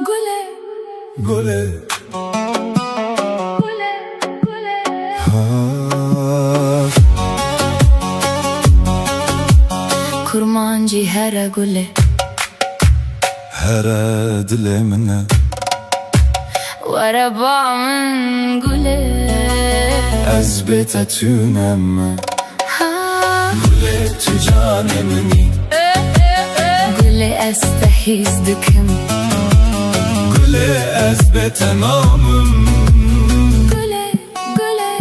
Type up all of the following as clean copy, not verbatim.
گله گله گله گله kurmancı her gule هر دل منه وربامın gule از بتتونم گله تو جانمنی gule estehizdikim گله از بتمامم gule gule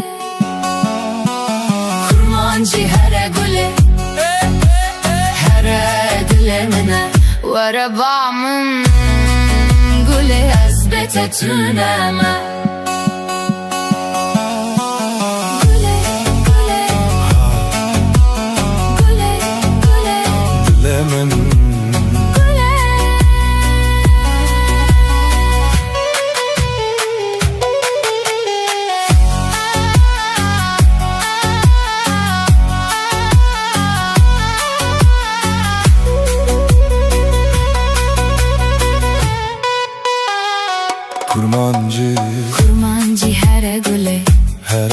kurmancı her gule her dilemine وربامın gule ezbetetüneme gule gule gule gule دلمن gule kurmancı her gule her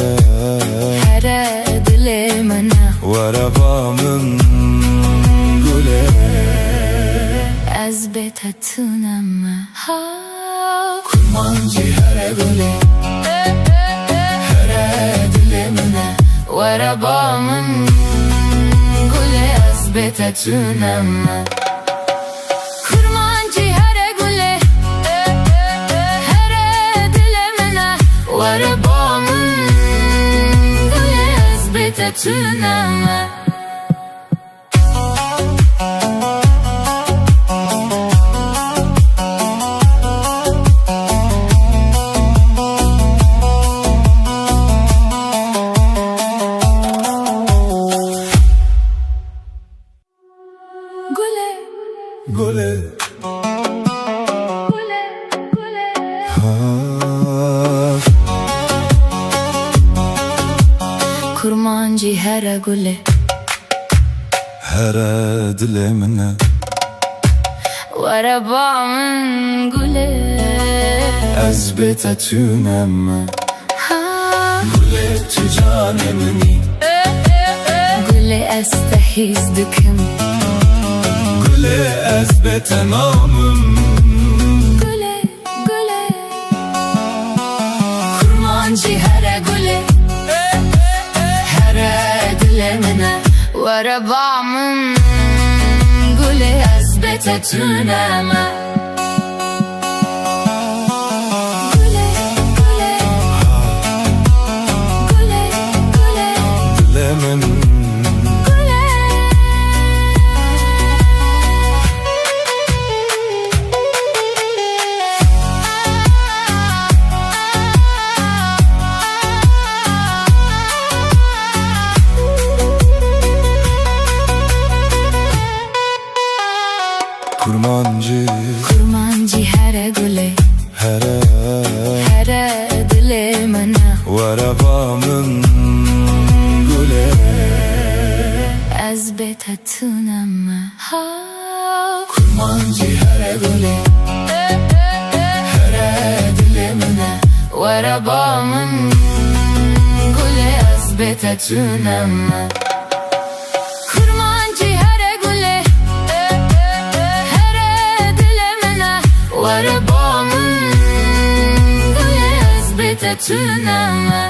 her dilemine وربامın gule ezbetetüneme kurmancı her gule her dilemine وربامın gule ezbetetüneme kurmancı her gule her dilemine وربامın gule ezbetetüneme gule gole gule gule kurmancı her gule her dil منه وربامın gule از بتتونم گله تو جانمنی gule estehizdikim گله از بتمامم gule gule kurmancı her gule her dilemine وربامın gule ezbetetüneme gule gule gule gule دلمن gule kurmancı her gule her her dilemine وربامın gule ezbetetüneme kurmancı her gule her dilemine وربامın gule ezbetetüneme kurmancı her gule her dilemine وربامın gule ezbetetüneme